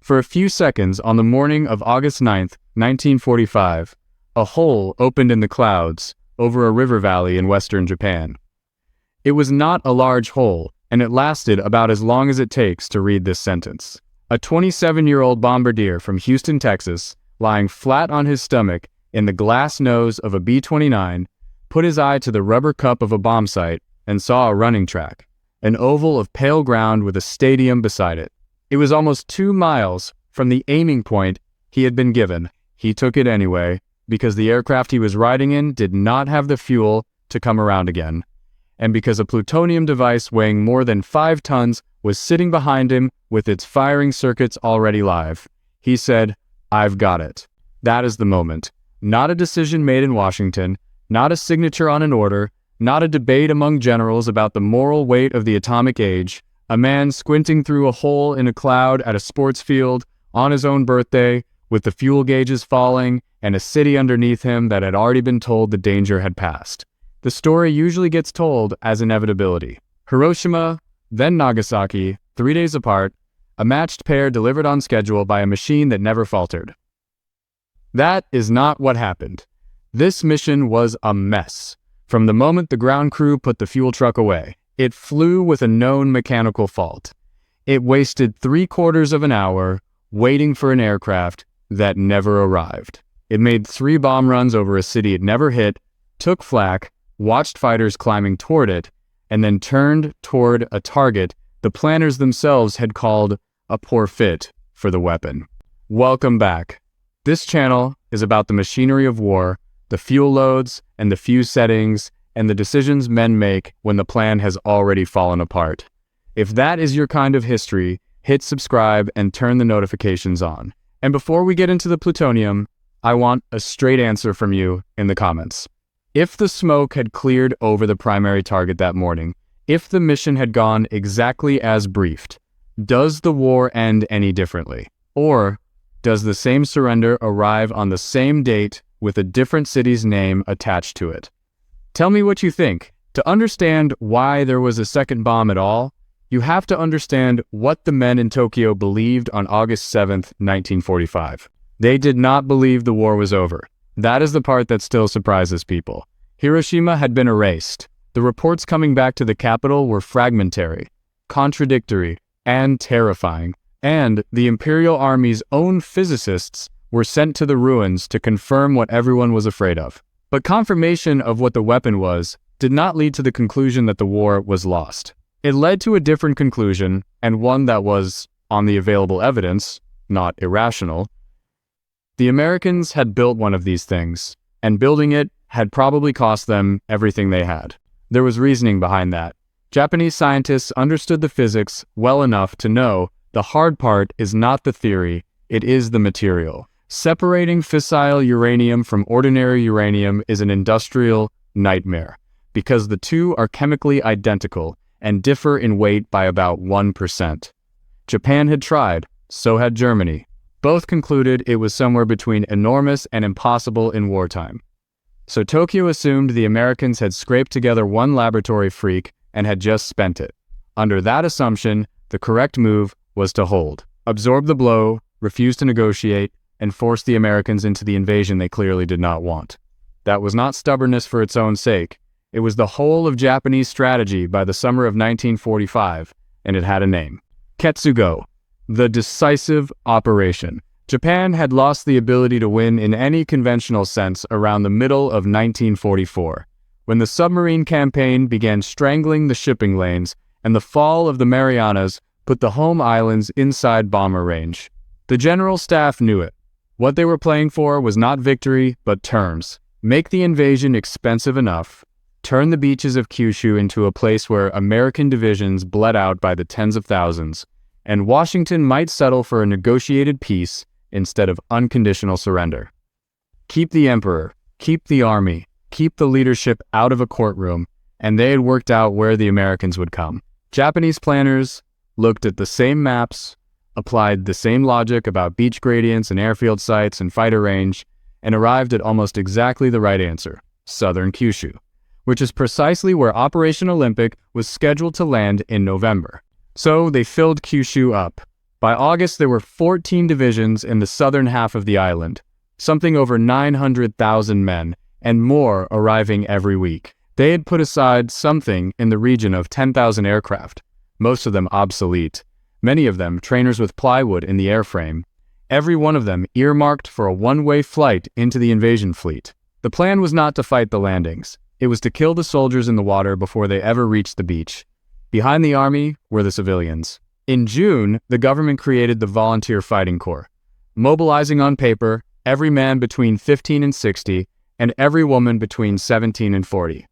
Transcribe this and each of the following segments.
For a few seconds on the morning of August 9th, 1945, a hole opened in the clouds over a river valley in western Japan. It was not a large hole, and it lasted about as long as it takes to read this sentence. A 27-year-old bombardier from Houston, Texas, lying flat on his stomach in the glass nose of a B-29, put his eye to the rubber cup of a bomb site and saw a running track, an oval of pale ground with a stadium beside it. It was almost 2 miles from the aiming point he had been given. He took it anyway, because the aircraft he was riding in did not have the fuel to come around again, and because a plutonium device weighing more than 5 tons was sitting behind him with its firing circuits already live. He said, "I've got it." That is the moment. Not a decision made in Washington, not a signature on an order, not a debate among generals about the moral weight of the atomic age. A man squinting through a hole in a cloud at a sports field on his own birthday, with the fuel gauges falling and a city underneath him that had already been told the danger had passed. The story usually gets told as inevitability. Hiroshima, then Nagasaki, 3 days apart, a matched pair delivered on schedule by a machine that never faltered. That is not what happened. This mission was a mess. From the moment the ground crew put the fuel truck away, it flew with a known mechanical fault. It wasted 3/4 of an hour waiting for an aircraft that never arrived. It made 3 bomb runs over a city it never hit, took flak, watched fighters climbing toward it, and then turned toward a target the planners themselves had called a poor fit for the weapon. Welcome back. This channel is about the machinery of war, the fuel loads and the fuse settings, and the decisions men make when the plan has already fallen apart. If that is your kind of history, hit subscribe and turn the notifications on. And before we get into the plutonium, I want a straight answer from you in the comments. If the smoke had cleared over the primary target that morning, if the mission had gone exactly as briefed, does the war end any differently? Or does the same surrender arrive on the same date with a different city's name attached to it? Tell me what you think. To understand why there was a second bomb at all, you have to understand what the men in Tokyo believed on August 7th, 1945. They did not believe the war was over. That is the part that still surprises people. Hiroshima had been erased. The reports coming back to the capital were fragmentary, contradictory, and terrifying. And the Imperial Army's own physicists were sent to the ruins to confirm what everyone was afraid of. But confirmation of what the weapon was did not lead to the conclusion that the war was lost. It led to a different conclusion, and one that was, on the available evidence, not irrational. The Americans had built one of these things, and building it had probably cost them everything they had. There was reasoning behind that. Japanese scientists understood the physics well enough to know the hard part is not the theory, it is the material. Separating fissile uranium from ordinary uranium is an industrial nightmare, because the two are chemically identical and differ in weight by about 1%. Japan had tried, so had Germany. Both concluded it was somewhere between enormous and impossible in wartime. So Tokyo assumed the Americans had scraped together one laboratory freak and had just spent it. Under that assumption, the correct move was to hold, absorb the blow, refuse to negotiate, and force the Americans into the invasion they clearly did not want. That was not stubbornness for its own sake. It was the whole of Japanese strategy by the summer of 1945, and it had a name. Ketsugo, the decisive operation. Japan had lost the ability to win in any conventional sense around the middle of 1944, when the submarine campaign began strangling the shipping lanes, and the fall of the Marianas put the home islands inside bomber range. The general staff knew it. What they were playing for was not victory, but terms. Make the invasion expensive enough, turn the beaches of Kyushu into a place where American divisions bled out by the tens of thousands, and Washington might settle for a negotiated peace instead of unconditional surrender. Keep the emperor, keep the army, keep the leadership out of a courtroom, and they had worked out where the Americans would come. Japanese planners looked at the same maps, applied the same logic about beach gradients and airfield sites and fighter range, and arrived at almost exactly the right answer, southern Kyushu, which is precisely where Operation Olympic was scheduled to land in November. So they filled Kyushu up. By August, there were 14 divisions in the southern half of the island, something over 900,000 men, and more arriving every week. They had put aside something in the region of 10,000 aircraft, most of them obsolete, many of them trainers with plywood in the airframe, every one of them earmarked for a one-way flight into the invasion fleet. The plan was not to fight the landings. It was to kill the soldiers in the water before they ever reached the beach. Behind the army were the civilians. In June, the government created the Volunteer Fighting Corps, mobilizing on paper every man between 15 and 60 and every woman between 17 and 40.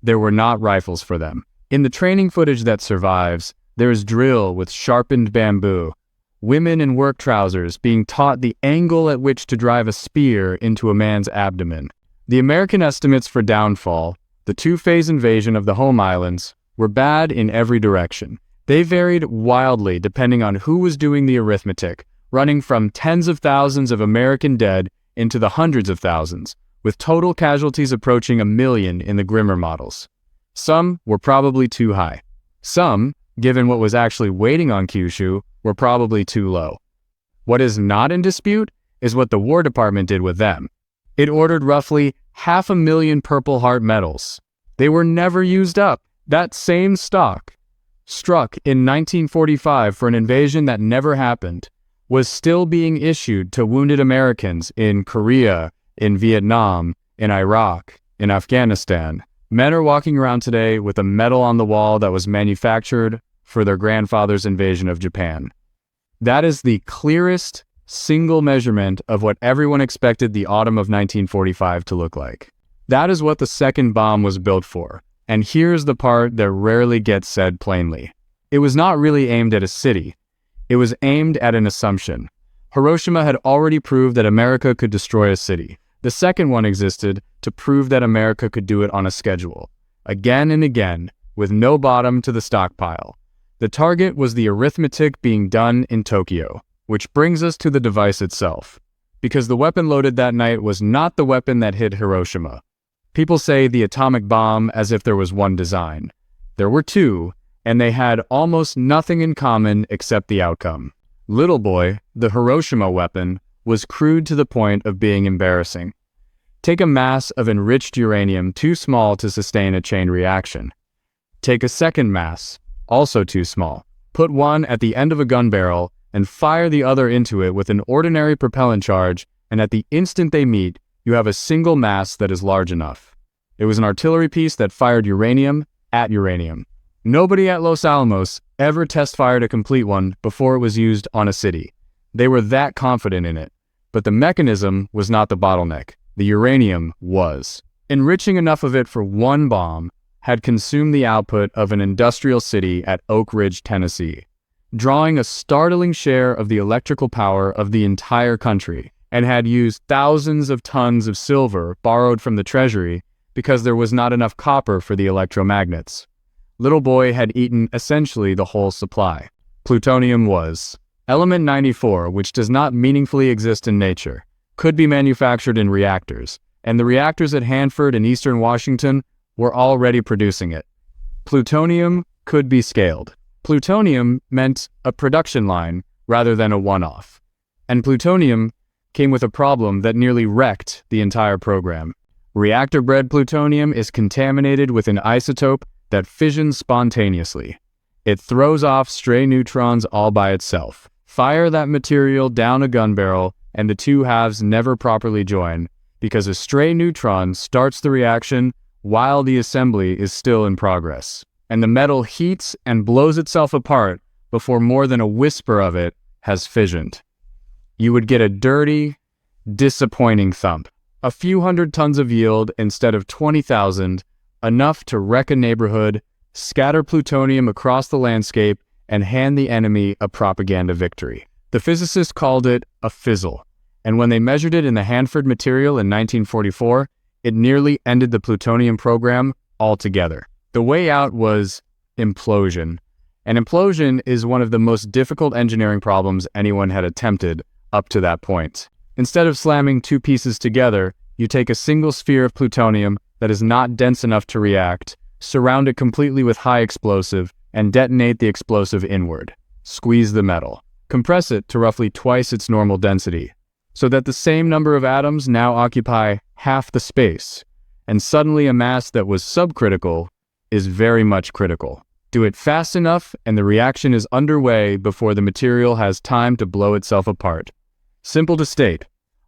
There were not rifles for them. In the training footage that survives, there is drill with sharpened bamboo, women in work trousers being taught the angle at which to drive a spear into a man's abdomen. The American estimates for downfall, the two-phase invasion of the home islands, were bad in every direction. They varied wildly depending on who was doing the arithmetic, running from tens of thousands of American dead into the hundreds of thousands, with total casualties approaching 1 million in the grimmer models. Some were probably too high. Some, given what was actually waiting on Kyushu, were probably too low. What is not in dispute is what the War Department did with them. It ordered roughly 500,000 Purple Heart medals. They were never used up. That same stock, struck in 1945 for an invasion that never happened, was still being issued to wounded Americans in Korea, in Vietnam, in Iraq, in Afghanistan. Men are walking around today with a medal on the wall that was manufactured for their grandfather's invasion of Japan. That is the clearest single measurement of what everyone expected the autumn of 1945 to look like. That is what the second bomb was built for. And here's the part that rarely gets said plainly. It was not really aimed at a city. It was aimed at an assumption. Hiroshima had already proved that America could destroy a city. The second one existed to prove that America could do it on a schedule, again and again, with no bottom to the stockpile. The target was the arithmetic being done in Tokyo, which brings us to the device itself, because the weapon loaded that night was not the weapon that hit Hiroshima. People say the atomic bomb as if there was one design. There were two, and they had almost nothing in common except the outcome. Little Boy, the Hiroshima weapon, was crude to the point of being embarrassing. Take a mass of enriched uranium too small to sustain a chain reaction. Take a second mass, also too small. Put one at the end of a gun barrel and fire the other into it with an ordinary propellant charge, and at the instant they meet, you have a single mass that is large enough. It was an artillery piece that fired uranium at uranium. Nobody at Los Alamos ever test-fired a complete one before it was used on a city. They were that confident in it. But the mechanism was not the bottleneck. The uranium was. Enriching enough of it for one bomb had consumed the output of an industrial city at Oak Ridge, Tennessee, drawing a startling share of the electrical power of the entire country, and had used thousands of tons of silver borrowed from the treasury because there was not enough copper for the electromagnets. Little Boy had eaten essentially the whole supply. Plutonium was. Element 94, which does not meaningfully exist in nature, could be manufactured in reactors, and the reactors at Hanford and Eastern Washington were already producing it. Plutonium could be scaled. Plutonium meant a production line rather than a one-off. And plutonium came with a problem that nearly wrecked the entire program. Reactor-bred plutonium is contaminated with an isotope that fissions spontaneously. It throws off stray neutrons all by itself. Fire that material down a gun barrel, and the two halves never properly join, because a stray neutron starts the reaction while the assembly is still in progress. And the metal heats and blows itself apart before more than a whisper of it has fissioned. You would get a dirty, disappointing thump. A few hundred tons of yield instead of 20,000, enough to wreck a neighborhood, scatter plutonium across the landscape, and hand the enemy a propaganda victory. The physicists called it a fizzle, and when they measured it in the Hanford material in 1944, it nearly ended the plutonium program altogether. The way out was implosion. An implosion is one of the most difficult engineering problems anyone had attempted up to that point. Instead of slamming two pieces together, you take a single sphere of plutonium that is not dense enough to react, surround it completely with high explosive, and detonate the explosive inward. Squeeze the metal. compress it to roughly twice its normal density, so that the same number of atoms now occupy half the space, and suddenly a mass that was subcritical is very much critical. Do it fast enough and the reaction is underway before the material has time to blow itself apart. Simple to state,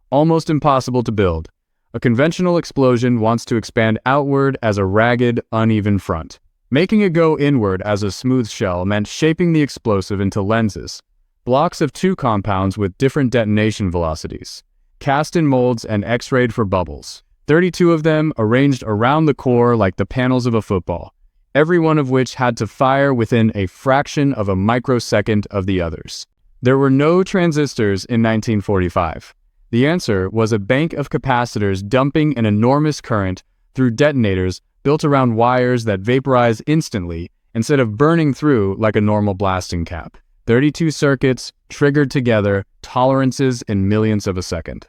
almost impossible to build. A conventional explosion wants to expand outward as a ragged, uneven front. Making it go inward as a smooth shell meant shaping the explosive into lenses, blocks of two compounds with different detonation velocities, cast in molds and x-rayed for bubbles. 32 of them arranged around the core like the panels of a football, every one of which had to fire within a fraction of a microsecond of the others. There were no transistors in 1945. The answer was a bank of capacitors dumping an enormous current through detonators built around wires that vaporize instantly instead of burning through like a normal blasting cap. 32 circuits, triggered together, tolerances in millionths of a second.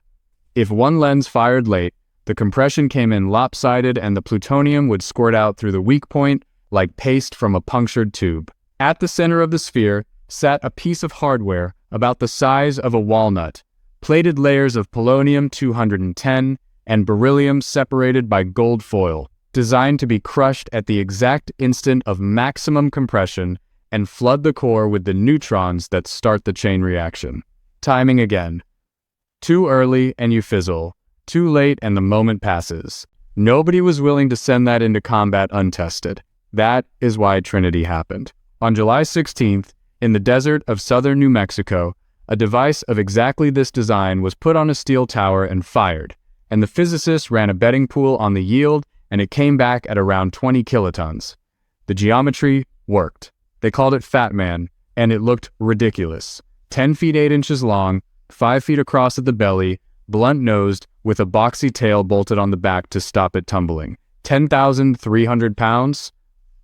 If one lens fired late, the compression came in lopsided and the plutonium would squirt out through the weak point like paste from a punctured tube. At the center of the sphere sat a piece of hardware about the size of a walnut, plated layers of polonium-210 and beryllium separated by gold foil, designed to be crushed at the exact instant of maximum compression and flood the core with the neutrons that start the chain reaction. Timing again. Too early and you fizzle. Too late and the moment passes. Nobody was willing to send that into combat untested. That is why Trinity happened. On July 16th, in the desert of southern New Mexico, a device of exactly this design was put on a steel tower and fired, and the physicists ran a betting pool on the yield, and it came back at around 20 kilotons. The geometry worked. They called it Fat Man, and it looked ridiculous. 10 feet 8 inches long, 5 feet across at the belly, blunt-nosed, with a boxy tail bolted on the back to stop it tumbling. 10,300 pounds,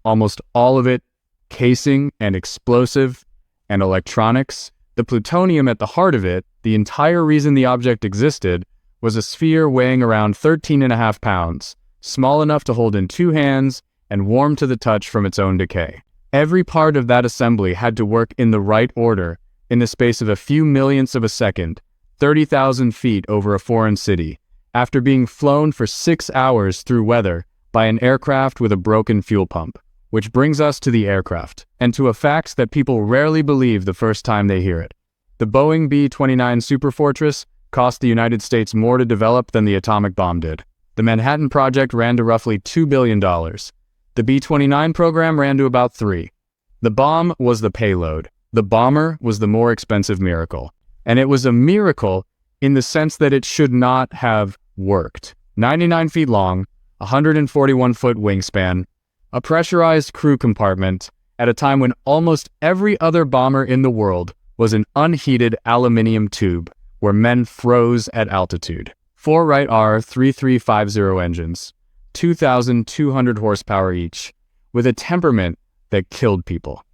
almost all of it casing and explosive and electronics. The plutonium at the heart of it, the entire reason the object existed, was a sphere weighing around 13.5 pounds, small enough to hold in 2 hands and warm to the touch from its own decay. Every part of that assembly had to work in the right order in the space of a few millionths of a second, 30,000 feet over a foreign city, after being flown for 6 hours through weather by an aircraft with a broken fuel pump. Which brings us to the aircraft, and to a fact that people rarely believe the first time they hear it. The Boeing B-29 Superfortress cost the United States more to develop than the atomic bomb did. The Manhattan Project ran to roughly $2 billion. The B-29 program ran to about $3 billion. The bomb was the payload. The bomber was the more expensive miracle. And it was a miracle in the sense that it should not have worked. 99 feet long, 141-foot wingspan, a pressurized crew compartment, at a time when almost every other bomber in the world was an unheated aluminium tube where men froze at altitude. 4 Wright R3350 engines, 2,200 horsepower each, with a temperament that killed people.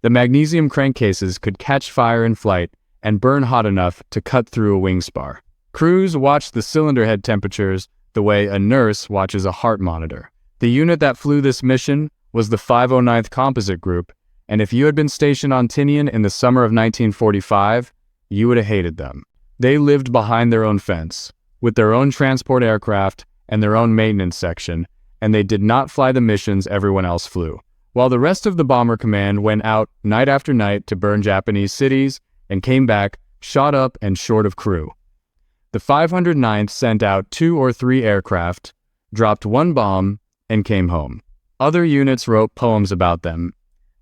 The magnesium crankcases could catch fire in flight and burn hot enough to cut through a wing spar. Crews watched the cylinder head temperatures the way a nurse watches a heart monitor. The unit that flew this mission was the 509th Composite Group, and if you had been stationed on Tinian in the summer of 1945, you would have hated them. They lived behind their own fence, with their own transport aircraft and their own maintenance section, and they did not fly the missions everyone else flew. While the rest of the Bomber Command went out night after night to burn Japanese cities and came back shot up and short of crew. The 509th sent out 2 or 3 aircraft, dropped 1 bomb, and came home. Other units wrote poems about them.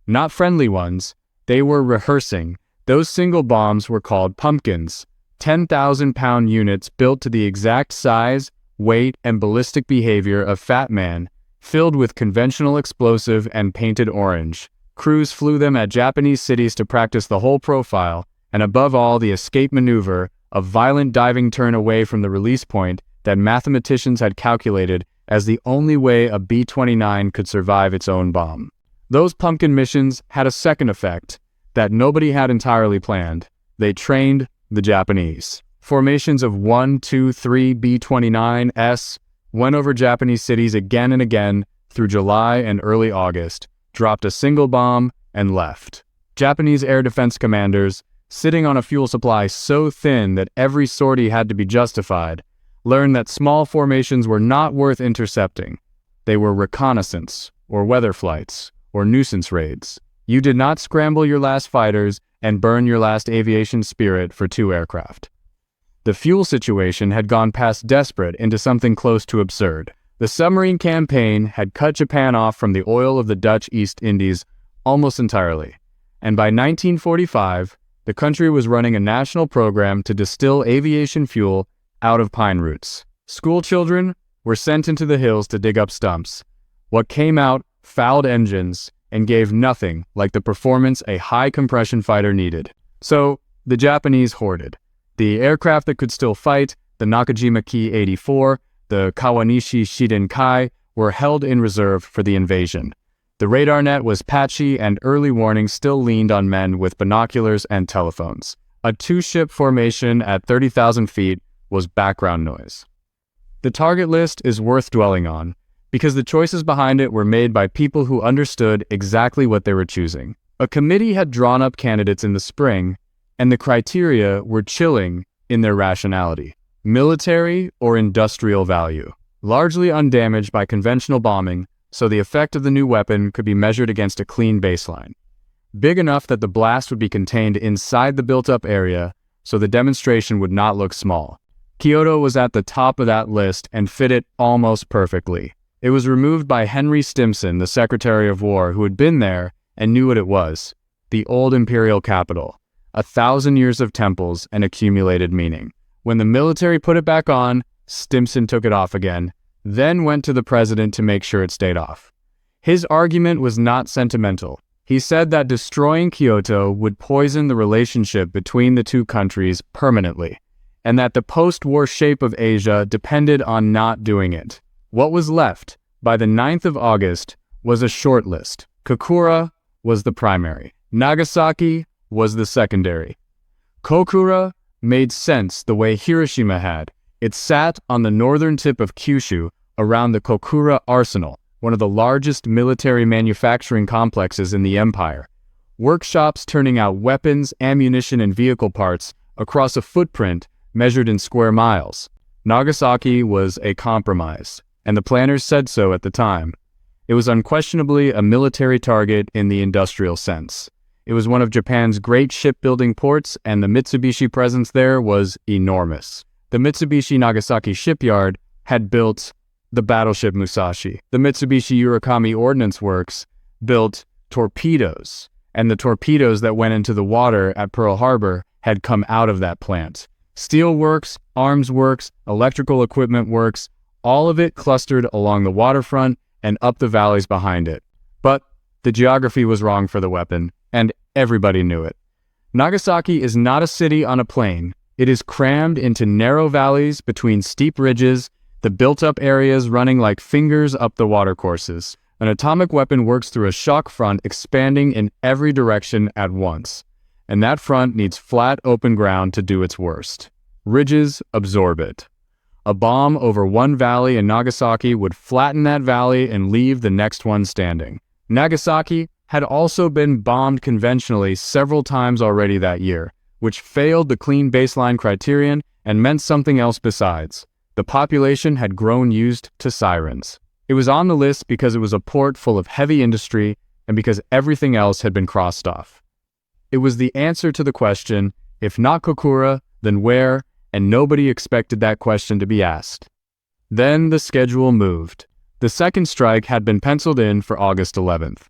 Not friendly ones, they were rehearsing. Those single bombs were called pumpkins, 10,000-pound units built to the exact size, weight, and ballistic behavior of Fat Man, filled with conventional explosive and painted orange. Crews flew them at Japanese cities to practice the whole profile, and above all the escape maneuver, a violent diving turn away from the release point that mathematicians had calculated as the only way a B-29 could survive its own bomb. Those pumpkin missions had a second effect that nobody had entirely planned. They trained the Japanese. Formations of 1, 2, 3 B-29s went over Japanese cities again and again through July and early August, dropped a single bomb, and left. Japanese air defense commanders, sitting on a fuel supply so thin that every sortie had to be justified, learned that small formations were not worth intercepting. They were reconnaissance, or weather flights, or nuisance raids. You did not scramble your last fighters and burn your last aviation spirit for 2 aircraft. The fuel situation had gone past desperate into something close to absurd. The submarine campaign had cut Japan off from the oil of the Dutch East Indies almost entirely, and by 1945, the country was running a national program to distill aviation fuel out of pine roots. School children were sent into the hills to dig up stumps. What came out fouled engines and gave nothing like the performance a high-compression fighter needed. So, the Japanese hoarded. The aircraft that could still fight, the Nakajima Ki-84, the Kawanishi Shidenkai, were held in reserve for the invasion. The radar net was patchy and early warnings still leaned on men with binoculars and telephones. A 2-ship formation at 30,000 feet was background noise. The target list is worth dwelling on, because the choices behind it were made by people who understood exactly what they were choosing. A committee had drawn up candidates in the spring, and the criteria were chilling in their rationality. Military or industrial value, largely undamaged by conventional bombing, so the effect of the new weapon could be measured against a clean baseline. Big enough that the blast would be contained inside the built-up area, so the demonstration would not look small. Kyoto was at the top of that list and fit it almost perfectly. It was removed by Henry Stimson, the Secretary of War, who had been there and knew what it was. The old imperial capital. 1,000 years of temples and accumulated meaning. When the military put it back on, Stimson took it off again, then went to the president to make sure it stayed off. His argument was not sentimental. He said that destroying Kyoto would poison the relationship between the two countries permanently, and that the post-war shape of Asia depended on not doing it. What was left, by the 9th of August, was a short list. Kokura was the primary. Nagasaki was the secondary. Kokura made sense the way Hiroshima had. It sat on the northern tip of Kyushu around the Kokura Arsenal, one of the largest military manufacturing complexes in the empire. Workshops turning out weapons, ammunition, and vehicle parts across a footprint measured in square miles. Nagasaki was a compromise, and the planners said so at the time. It was unquestionably a military target in the industrial sense. It was one of Japan's great shipbuilding ports, and the Mitsubishi presence there was enormous. The Mitsubishi Nagasaki shipyard had built the battleship Musashi. The Mitsubishi Urakami Ordnance Works built torpedoes, and the torpedoes that went into the water at Pearl Harbor had come out of that plant. Steel works, arms works, electrical equipment works, all of it clustered along the waterfront and up the valleys behind it. But the geography was wrong for the weapon, and everybody knew it. Nagasaki is not a city on a plain. It is crammed into narrow valleys between steep ridges, the built-up areas running like fingers up the watercourses. An atomic weapon works through a shock front expanding in every direction at once, and that front needs flat, open ground to do its worst. Ridges absorb it. A bomb over one valley in Nagasaki would flatten that valley and leave the next one standing. Nagasaki had also been bombed conventionally several times already that year, which failed the clean baseline criterion and meant something else besides. The population had grown used to sirens. It was on the list because it was a port full of heavy industry and because everything else had been crossed off. It was the answer to the question, if not Kokura, then where? And nobody expected that question to be asked. Then the schedule moved. The second strike had been penciled in for August 11th.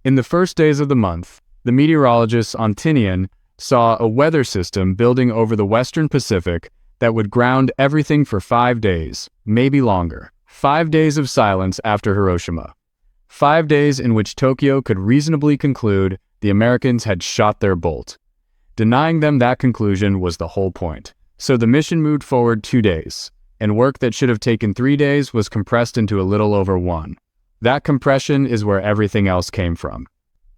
In the first days of the month, the meteorologists on Tinian saw a weather system building over the western Pacific that would ground everything for 5 days, maybe longer. 5 days of silence after Hiroshima. 5 days in which Tokyo could reasonably conclude the Americans had shot their bolt. Denying them that conclusion was the whole point. So the mission moved forward 2 days, and work that should have taken 3 days was compressed into a little over 1. That compression is where everything else came from.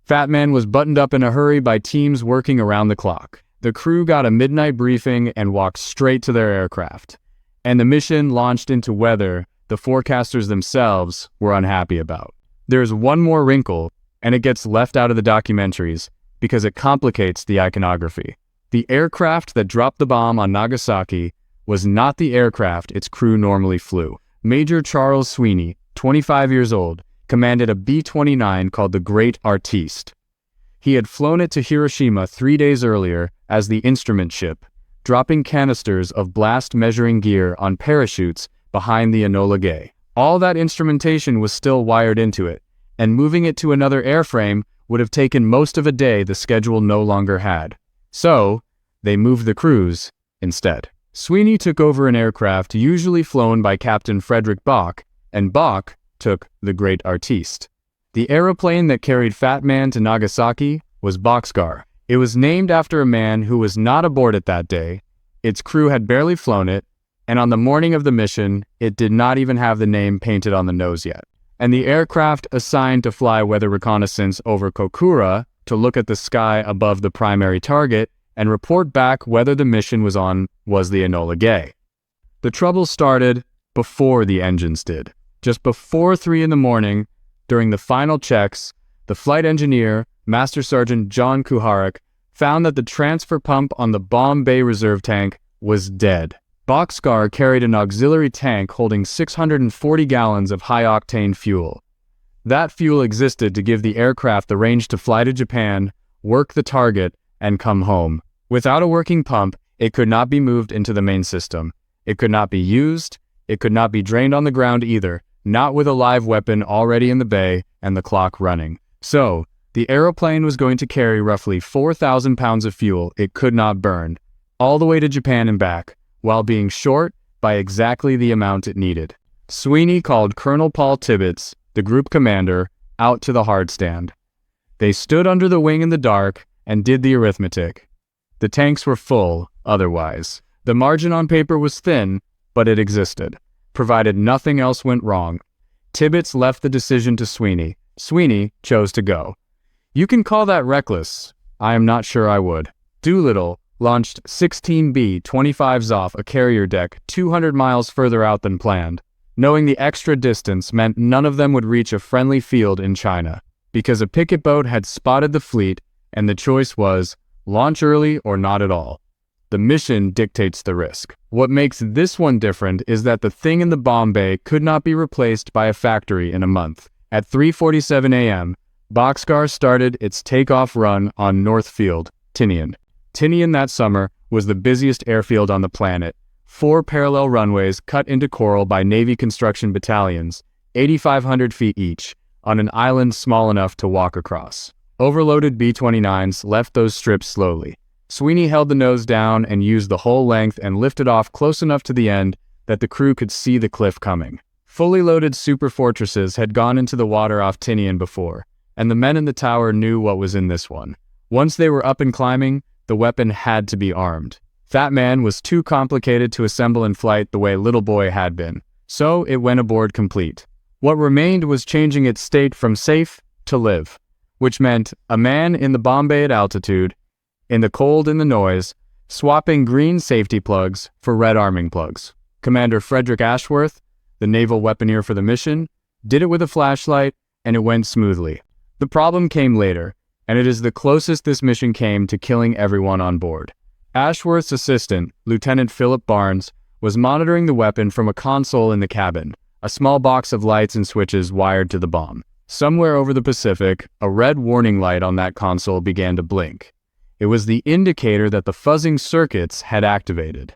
Fat Man was buttoned up in a hurry by teams working around the clock. The crew got a midnight briefing and walked straight to their aircraft. And the mission launched into weather the forecasters themselves were unhappy about. There's one more wrinkle, and it gets left out of the documentaries because it complicates the iconography. The aircraft that dropped the bomb on Nagasaki was not the aircraft its crew normally flew. Major Charles Sweeney, 25 years old, commanded a B-29 called the Great Artiste. He had flown it to Hiroshima 3 days earlier as the instrument ship, dropping canisters of blast measuring gear on parachutes behind the Enola Gay. All that instrumentation was still wired into it, and moving it to another airframe would have taken most of a day the schedule no longer had. So, they moved the crews instead. Sweeney took over an aircraft usually flown by Captain Frederick Bach, and Bach took the Great Artiste. The aeroplane that carried Fat Man to Nagasaki was Boxcar. It was named after a man who was not aboard it that day, its crew had barely flown it, and on the morning of the mission, it did not even have the name painted on the nose yet. And the aircraft assigned to fly weather reconnaissance over Kokura to look at the sky above the primary target and report back whether the mission was on was the Enola Gay. The trouble started before the engines did. Just before 3 in the morning, during the final checks, the flight engineer, Master Sergeant John Kuharek, found that the transfer pump on the bomb bay reserve tank was dead. Boxcar carried an auxiliary tank holding 640 gallons of high-octane fuel. That fuel existed to give the aircraft the range to fly to Japan, work the target, and come home. Without a working pump, it could not be moved into the main system. It could not be used. It could not be drained on the ground either, not with a live weapon already in the bay and the clock running. So, the aeroplane was going to carry roughly 4,000 pounds of fuel it could not burn, all the way to Japan and back, while being short by exactly the amount it needed. Sweeney called Colonel Paul Tibbets, the group commander, out to the hard stand. They stood under the wing in the dark and did the arithmetic. The tanks were full, otherwise. The margin on paper was thin, but it existed, provided nothing else went wrong. Tibbets left the decision to Sweeney. Sweeney chose to go. You can call that reckless. I am not sure I would. Doolittle launched 16 B-25s off a carrier deck 200 miles further out than planned, knowing the extra distance meant none of them would reach a friendly field in China, because a picket boat had spotted the fleet, and the choice was launch early or not at all. The mission dictates the risk. What makes this one different is that the thing in the bomb bay could not be replaced by a factory in a month. At 3:47 a.m., Boxcar started its takeoff run on Northfield, Tinian. Tinian that summer was the busiest airfield on the planet. 4 parallel runways cut into coral by Navy construction battalions, 8,500 feet each, on an island small enough to walk across. Overloaded B-29s left those strips slowly. Sweeney held the nose down and used the whole length and lifted off close enough to the end that the crew could see the cliff coming. Fully loaded super fortresses had gone into the water off Tinian before, and the men in the tower knew what was in this one. Once they were up and climbing, the weapon had to be armed. Fat Man was too complicated to assemble in flight the way Little Boy had been, so it went aboard complete. What remained was changing its state from safe to live, which meant a man in the bomb bay at altitude, in the cold and the noise, swapping green safety plugs for red arming plugs. Commander Frederick Ashworth, the naval weaponeer for the mission, did it with a flashlight, and it went smoothly. The problem came later, and it is the closest this mission came to killing everyone on board. Ashworth's assistant, Lieutenant Philip Barnes, was monitoring the weapon from a console in the cabin, a small box of lights and switches wired to the bomb. Somewhere over the Pacific, a red warning light on that console began to blink. It was the indicator that the fuzzing circuits had activated.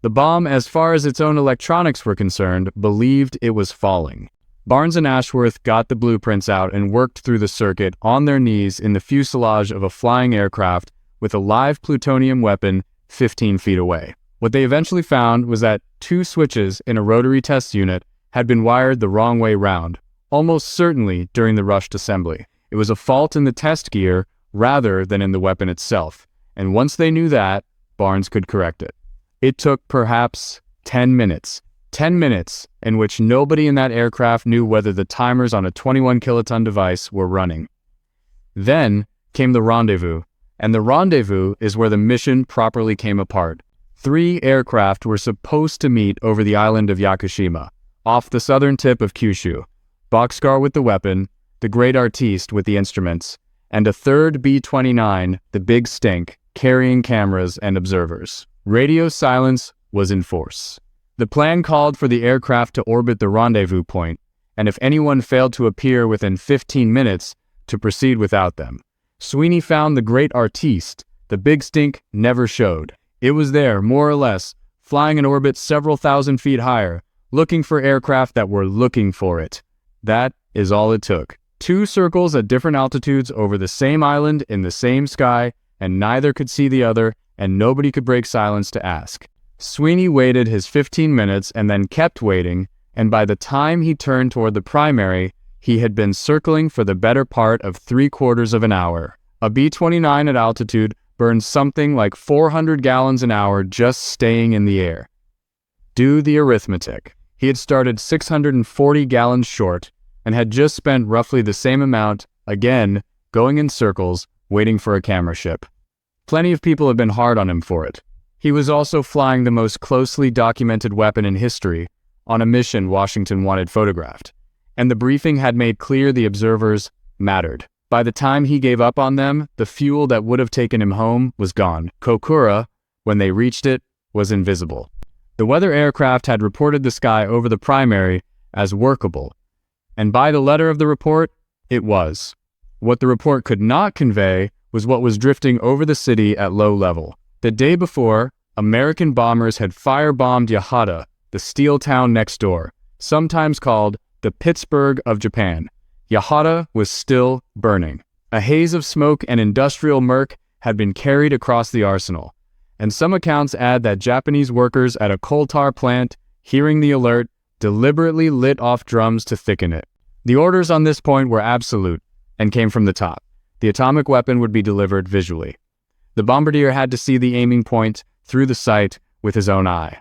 The bomb, as far as its own electronics were concerned, believed it was falling. Barnes and Ashworth got the blueprints out and worked through the circuit on their knees in the fuselage of a flying aircraft with a live plutonium weapon 15 feet away. What they eventually found was that 2 switches in a rotary test unit had been wired the wrong way round, almost certainly during the rushed assembly. It was a fault in the test gear rather than in the weapon itself, and once they knew that, Barnes could correct it. It took perhaps 10 minutes. 10 minutes in which nobody in that aircraft knew whether the timers on a 21-kiloton device were running. Then came the rendezvous, and the rendezvous is where the mission properly came apart. 3 aircraft were supposed to meet over the island of Yakushima, off the southern tip of Kyushu. Boxcar with the weapon, the Great Artiste with the instruments, and a third B-29, the Big Stink, carrying cameras and observers. Radio silence was in force. The plan called for the aircraft to orbit the rendezvous point, and if anyone failed to appear within 15 minutes, to proceed without them. Sweeney found the great artiste. The big stink never showed. It was there, more or less, flying in orbit several thousand feet higher, looking for aircraft that were looking for it. That is all it took. 2 circles at different altitudes over the same island in the same sky, and neither could see the other, and nobody could break silence to ask. Sweeney waited his 15 minutes and then kept waiting, and by the time he turned toward the primary, he had been circling for the better part of 3/4 of an hour. A B-29 at altitude burned something like 400 gallons an hour just staying in the air. Do the arithmetic. He had started 640 gallons short and had just spent roughly the same amount, again, going in circles, waiting for a camera ship. Plenty of people had been hard on him for it. He was also flying the most closely documented weapon in history on a mission Washington wanted photographed, and the briefing had made clear the observers mattered. By the time he gave up on them, the fuel that would have taken him home was gone. Kokura, when they reached it, was invisible. The weather aircraft had reported the sky over the primary as workable, and by the letter of the report, it was. What the report could not convey was what was drifting over the city at low level. The day before, American bombers had firebombed Yahata, the steel town next door, sometimes called the Pittsburgh of Japan. Yahata was still burning. A haze of smoke and industrial murk had been carried across the arsenal, and some accounts add that Japanese workers at a coal tar plant, hearing the alert, deliberately lit off drums to thicken it. The orders on this point were absolute and came from the top. The atomic weapon would be delivered visually. The bombardier had to see the aiming point through the sight with his own eye.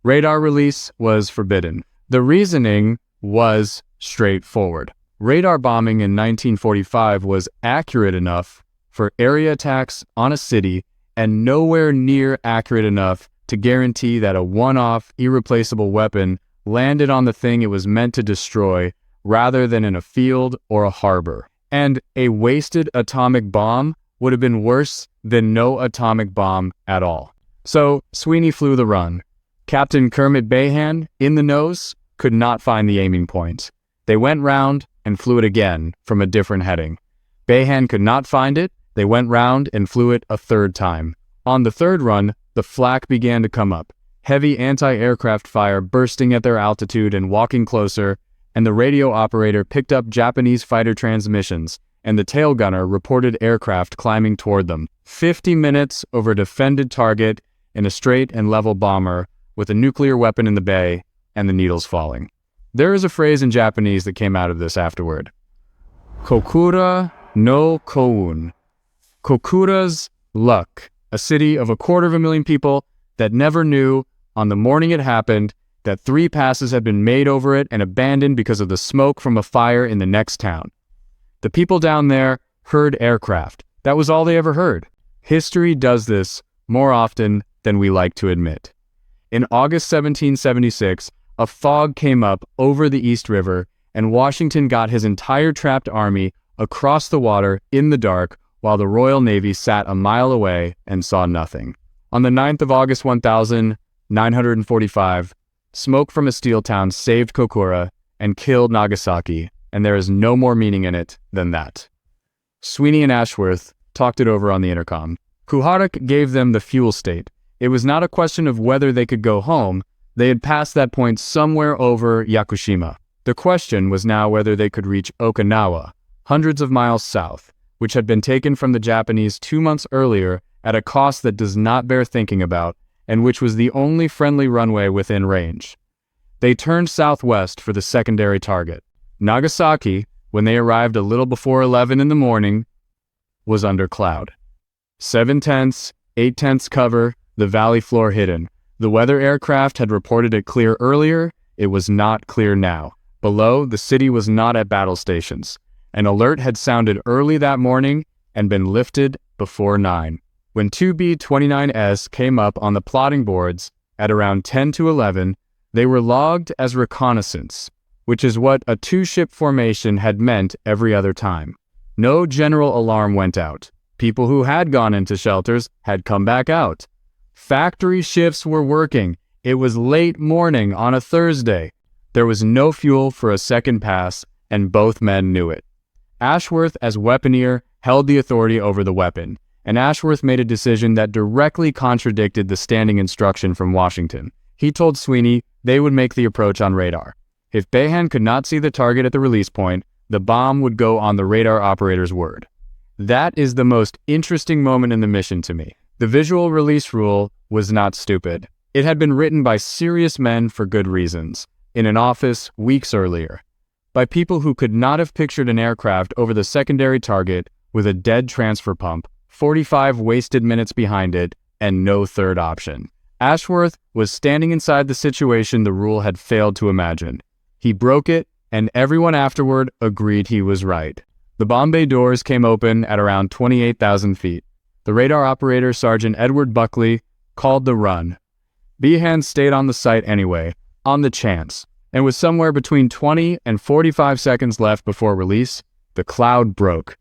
Radar release was forbidden. The reasoning was straightforward. Radar bombing in 1945 was accurate enough for area attacks on a city and nowhere near accurate enough to guarantee that a one-off, irreplaceable weapon landed on the thing it was meant to destroy rather than in a field or a harbor. And a wasted atomic bomb would have been worse than no atomic bomb at all. So Sweeney flew the run. Captain Kermit Bayhan, in the nose, could not find the aiming point. They went round and flew it again from a different heading. Bayhan could not find it. They went round and flew it a 3rd time. On the 3rd run, the flak began to come up, heavy anti-aircraft fire bursting at their altitude and walking closer, and the radio operator picked up Japanese fighter transmissions, and the tail gunner reported aircraft climbing toward them. 50 minutes over a defended target in a straight and level bomber with a nuclear weapon in the bay and the needles falling. There is a phrase in Japanese that came out of this afterward. Kokura no koun. Kokura's luck. A city of 250,000 people that never knew, on the morning it happened, that 3 passes had been made over it and abandoned because of the smoke from a fire in the next town. The people down there heard aircraft. That was all they ever heard. History does this more often than we like to admit. In August 1776, a fog came up over the East River, and Washington got his entire trapped army across the water in the dark while the Royal Navy sat a mile away and saw nothing. On the 9th of August 1945, smoke from a steel town saved Kokura and killed Nagasaki, and there is no more meaning in it than that. Sweeney and Ashworth talked it over on the intercom. Kuharik gave them the fuel state. It was not a question of whether they could go home. They had passed that point somewhere over Yakushima. The question was now whether they could reach Okinawa, hundreds of miles south, which had been taken from the Japanese 2 months earlier at a cost that does not bear thinking about, and which was the only friendly runway within range. They turned southwest for the secondary target. Nagasaki, when they arrived a little before 11 in the morning, was under cloud. 7/10, 8/10 cover, the valley floor hidden. The weather aircraft had reported it clear earlier. It was not clear now. Below, the city was not at battle stations. An alert had sounded early that morning and been lifted before 9. When 2B-29S came up on the plotting boards at around 10 to 11, they were logged as reconnaissance, which is what a 2-ship formation had meant every other time. No general alarm went out. People who had gone into shelters had come back out. Factory shifts were working. It was late morning on a Thursday. There was no fuel for a second pass, and both men knew it. Ashworth, as weaponeer, held the authority over the weapon, and Ashworth made a decision that directly contradicted the standing instruction from Washington. He told Sweeney they would make the approach on radar. If Behan could not see the target at the release point, the bomb would go on the radar operator's word. That is the most interesting moment in the mission to me. The visual release rule was not stupid. It had been written by serious men for good reasons, in an office weeks earlier, by people who could not have pictured an aircraft over the secondary target with a dead transfer pump, 45 wasted minutes behind it, and no third option. Ashworth was standing inside the situation the rule had failed to imagine. He broke it, and everyone afterward agreed he was right. The bomb bay doors came open at around 28,000 feet. The radar operator, Sergeant Edward Buckley, called the run. Behan stayed on the site anyway, on the chance, and with somewhere between 20 and 45 seconds left before release, the cloud broke.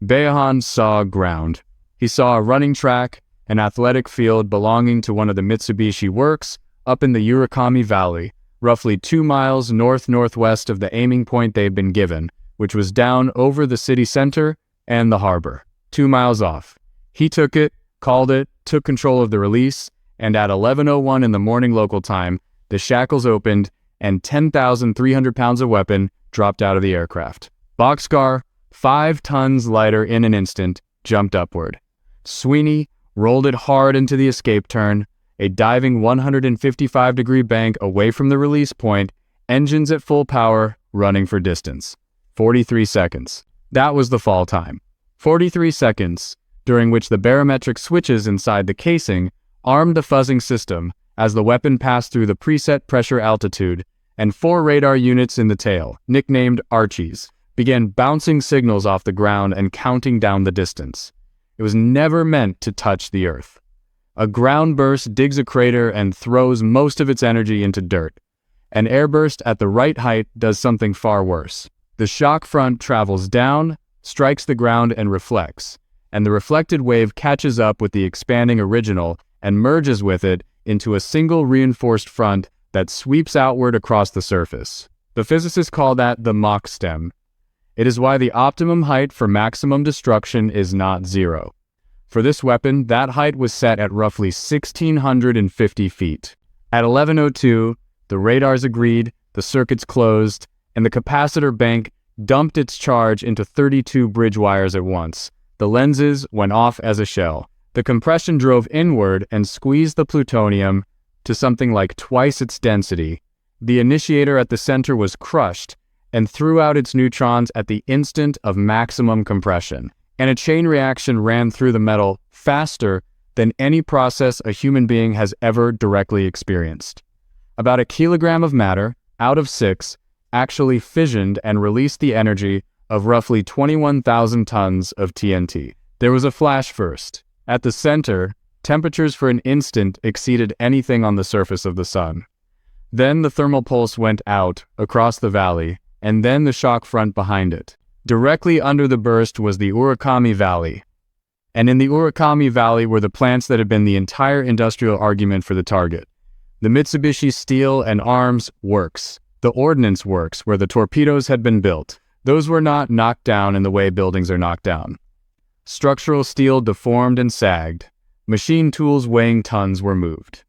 Behan saw ground. He saw a running track, an athletic field belonging to one of the Mitsubishi works up in the Urakami Valley, roughly 2 miles north-northwest of the aiming point they'd been given, which was down over the city center and the harbor, 2 miles off. He took it, called it, took control of the release, and at 11:01 in the morning local time, the shackles opened and 10,300 pounds of weapon dropped out of the aircraft. Boxcar, 5 tons lighter in an instant, jumped upward. Sweeney rolled it hard into the escape turn, a diving 155-degree bank away from the release point, engines at full power, running for distance. 43 seconds. That was the fall time. 43 seconds, during which the barometric switches inside the casing armed the fuzzing system as the weapon passed through the preset pressure altitude, and 4 radar units in the tail, nicknamed Archies, began bouncing signals off the ground and counting down the distance. It was never meant to touch the Earth. A ground burst digs a crater and throws most of its energy into dirt. An airburst at the right height does something far worse. The shock front travels down, strikes the ground and reflects, and the reflected wave catches up with the expanding original and merges with it into a single reinforced front that sweeps outward across the surface. The physicists call that the Mach stem. It is why the optimum height for maximum destruction is not 0. For this weapon, that height was set at roughly 1,650 feet. At 11:02, the radars agreed, the circuits closed, and the capacitor bank dumped its charge into 32 bridge wires at once. The lenses went off as a shell. The compression drove inward and squeezed the plutonium to something like twice its density. The initiator at the center was crushed and threw out its neutrons at the instant of maximum compression, and a chain reaction ran through the metal faster than any process a human being has ever directly experienced. About a kilogram of matter, out of 6, actually fissioned and released the energy of roughly 21,000 tons of TNT. There was a flash first. At the center, temperatures for an instant exceeded anything on the surface of the sun. Then the thermal pulse went out across the valley, and then the shock front behind it. Directly under the burst was the Urakami Valley. And in the Urakami Valley were the plants that had been the entire industrial argument for the target. The Mitsubishi Steel and Arms Works, the Ordnance Works where the torpedoes had been built. Those were not knocked down in the way buildings are knocked down. Structural steel deformed and sagged. Machine tools weighing tons were moved.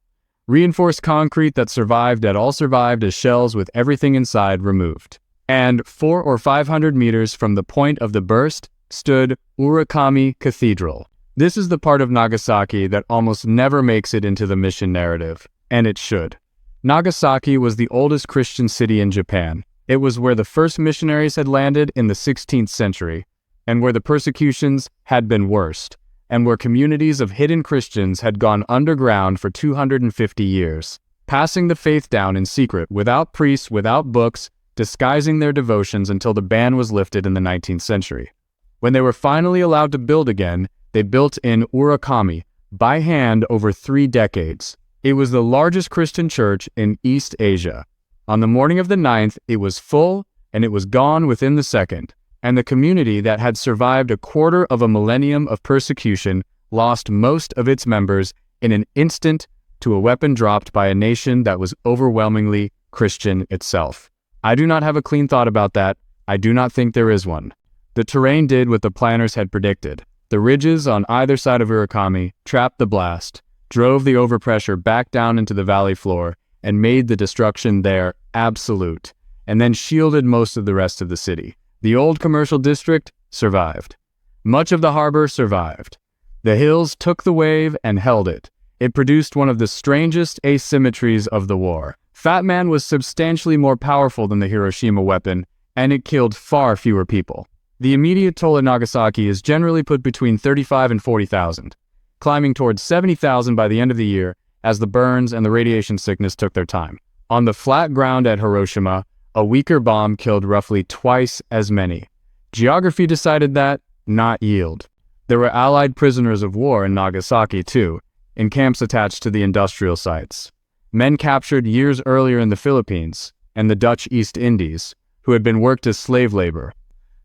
Reinforced concrete that survived as shells with everything inside removed. And 400 or 500 meters from the point of the burst stood Urakami Cathedral. This is the part of Nagasaki that almost never makes it into the mission narrative, and it should. Nagasaki was the oldest Christian city in Japan. It was where the first missionaries had landed in the 16th century, and where the persecutions had been worst, and where communities of hidden Christians had gone underground for 250 years, passing the faith down in secret, without priests, without books, disguising their devotions until the ban was lifted in the 19th century. When they were finally allowed to build again, they built in Urakami, by hand over 3 decades. It was the largest Christian church in East Asia. On the morning of the 9th, it was full, and it was gone within the second. and the community that had survived a quarter of a millennium of persecution lost most of its members in an instant to a weapon dropped by a nation that was overwhelmingly Christian itself. I do not have a clean thought about that. I do not think there is one. The terrain did what the planners had predicted. The ridges on either side of Urakami trapped the blast, drove the overpressure back down into the valley floor, and made the destruction there absolute, and then shielded most of the rest of the city. The old commercial district survived. Much of the harbor survived. The hills took the wave and held it. It produced one of the strangest asymmetries of the war. Fat Man was substantially more powerful than the Hiroshima weapon, and it killed far fewer people. The immediate toll at Nagasaki is generally put between 35 and 40,000, climbing towards 70,000 by the end of the year as the burns and the radiation sickness took their time. On the flat ground at Hiroshima, a weaker bomb killed roughly twice as many. Geography decided that, not yield. There were Allied prisoners of war in Nagasaki too, in camps attached to the industrial sites. Men captured years earlier in the Philippines and the Dutch East Indies, who had been worked as slave labor.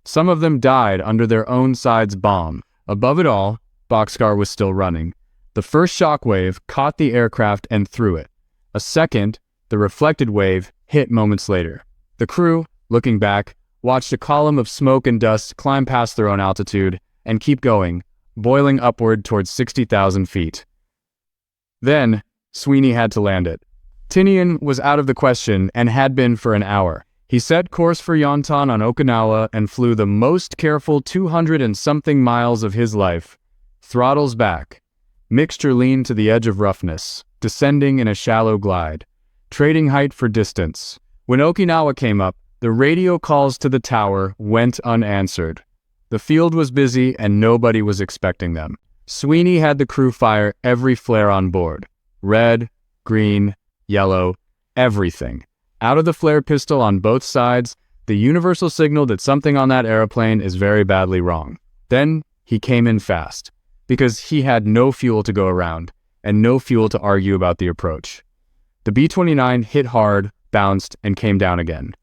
Some of them died under their own side's bomb. Above it all, Boxcar was still running. The first shock wave caught the aircraft and threw it. A second, the reflected wave, hit moments later. The crew, looking back, watched a column of smoke and dust climb past their own altitude and keep going, boiling upward towards 60,000 feet. Then, Sweeney had to land it. Tinian was out of the question and had been for an hour. He set course for Yontan on Okinawa and flew the most careful 200 and something miles of his life. Throttles back. Mixture lean to the edge of roughness, descending in a shallow glide, trading height for distance. When Okinawa came up, the radio calls to the tower went unanswered. The field was busy and nobody was expecting them. Sweeney had the crew fire every flare on board. Red, green, yellow, everything. Out of the flare pistol on both sides, the universal signal that something on that airplane is very badly wrong. Then he came in fast, because he had no fuel to go around, and no fuel to argue about the approach. The B-29 hit hard, bounced, and came down again.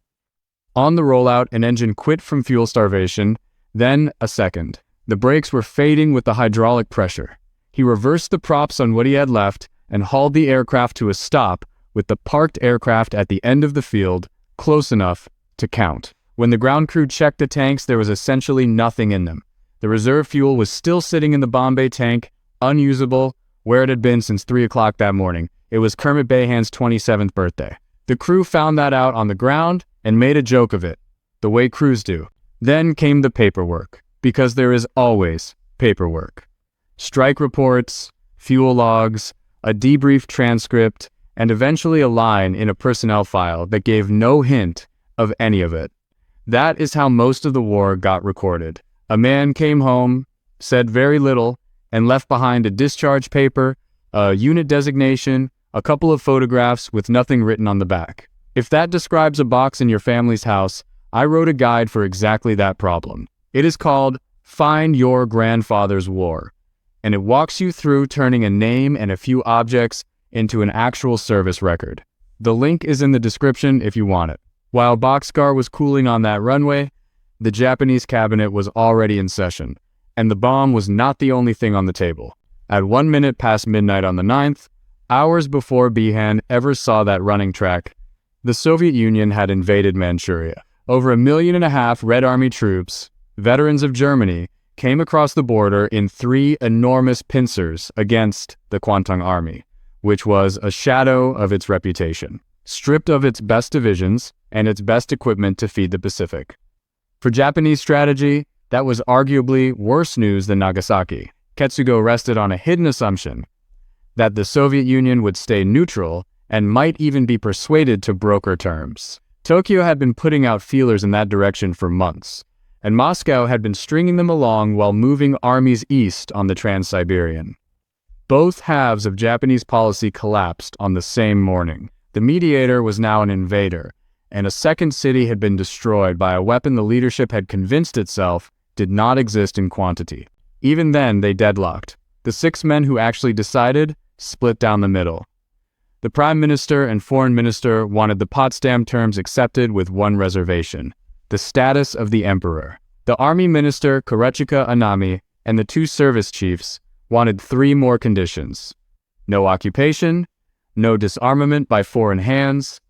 On the rollout, an engine quit from fuel starvation, then a second. The brakes were fading with the hydraulic pressure. He reversed the props on what he had left and hauled the aircraft to a stop with the parked aircraft at the end of the field, close enough to count. When the ground crew checked the tanks, there was essentially nothing in them. The reserve fuel was still sitting in the Bombay tank, unusable, where it had been since 3 o'clock that morning. It was Kermit Bayhan's 27th birthday. The crew found that out on the ground and made a joke of it, the way crews do. Then came the paperwork, because there is always paperwork. Strike reports, fuel logs, a debrief transcript, and eventually a line in a personnel file that gave no hint of any of it. That is how most of the war got recorded. A man came home, said very little, and left behind a discharge paper, a unit designation, a couple of photographs with nothing written on the back. If that describes a box in your family's house, I wrote a guide for exactly that problem. It is called Find Your Grandfather's War, and it walks you through turning a name and a few objects into an actual service record. The link is in the description if you want it. While Boxcar was cooling on that runway, the Japanese cabinet was already in session, and the bomb was not the only thing on the table. At 1 minute past midnight on the 9th, hours before Behan ever saw that running track, the Soviet Union had invaded Manchuria. Over 1.5 million Red Army troops, veterans of Germany, came across the border in 3 enormous pincers against the Kwantung Army, which was a shadow of its reputation, stripped of its best divisions and its best equipment to feed the Pacific. For Japanese strategy, that was arguably worse news than Nagasaki. Ketsugo rested on a hidden assumption that the Soviet Union would stay neutral and might even be persuaded to broker terms. Tokyo had been putting out feelers in that direction for months, and Moscow had been stringing them along while moving armies east on the Trans-Siberian. Both halves of Japanese policy collapsed on the same morning. The mediator was now an invader, and a second city had been destroyed by a weapon the leadership had convinced itself did not exist in quantity. Even then, they deadlocked. The 6 men who actually decided split down the middle. The Prime Minister and Foreign Minister wanted the Potsdam terms accepted with one reservation: the status of the Emperor. The army minister, Kurachika Anami, and the two service chiefs wanted 3 more conditions: no occupation, no disarmament by foreign hands,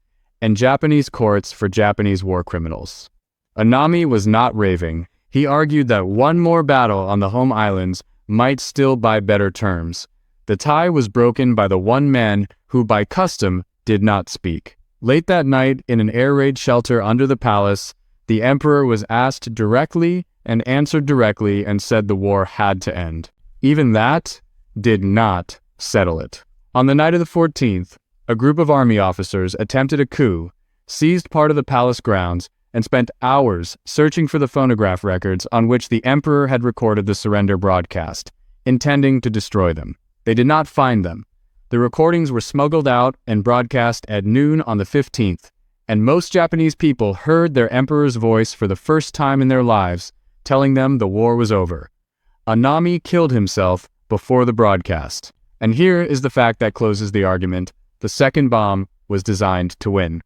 and Japanese courts for Japanese war criminals. Anami was not raving. He argued that one more battle on the home islands might still buy better terms. The tie was broken by the one man who, by custom, did not speak. Late that night, in an air raid shelter under the palace, the emperor was asked directly and answered directly and said the war had to end. Even that did not settle it. On the night of the 14th, a group of army officers attempted a coup, seized part of the palace grounds, and spent hours searching for the phonograph records on which the emperor had recorded the surrender broadcast, intending to destroy them. They did not find them. The recordings were smuggled out and broadcast at noon on the 15th, and most Japanese people heard their emperor's voice for the first time in their lives, telling them the war was over. Anami killed himself before the broadcast. And here is the fact that closes the argument. The second bomb was designed to win.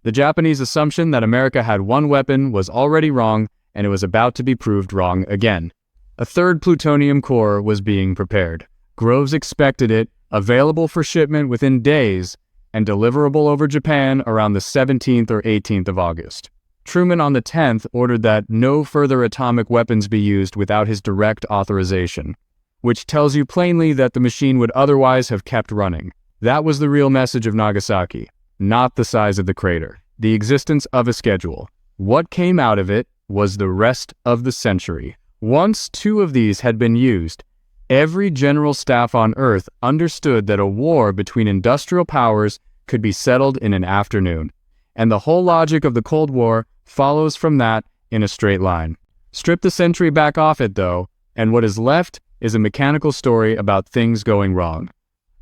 The Japanese assumption that America had one weapon was already wrong, and it was about to be proved wrong again. A third plutonium core was being prepared. Groves expected it, available for shipment within days, and deliverable over Japan around the 17th or 18th of August. Truman on the 10th ordered that no further atomic weapons be used without his direct authorization, which tells you plainly that the machine would otherwise have kept running. That was the real message of Nagasaki, not the size of the crater, the existence of a schedule. What came out of it was the rest of the century. Once 2 of these had been used, every general staff on Earth understood that a war between industrial powers could be settled in an afternoon, and the whole logic of the Cold War follows from that in a straight line. Strip the century back off it, though, and what is left is a mechanical story about things going wrong.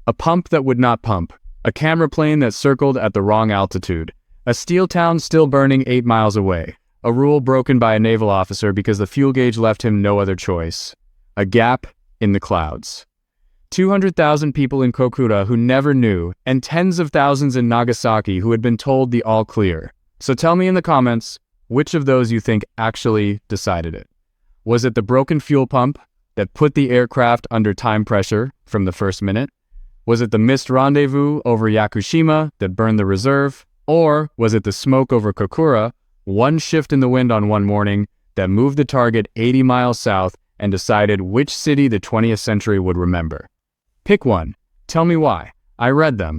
A pump that would not pump, a camera plane that circled at the wrong altitude, a steel town still burning 8 miles away, a rule broken by a naval officer because the fuel gauge left him no other choice, a gap in the clouds. 200,000 people in Kokura who never knew, and tens of thousands in Nagasaki who had been told the all clear. So tell me in the comments, which of those you think actually decided it? Was it the broken fuel pump that put the aircraft under time pressure from the first minute? Was it the missed rendezvous over Yakushima that burned the reserve? Or was it the smoke over Kokura, one shift in the wind on one morning, that moved the target 80 miles south and decided which city the 20th century would remember? Pick one. Tell me why. I read them.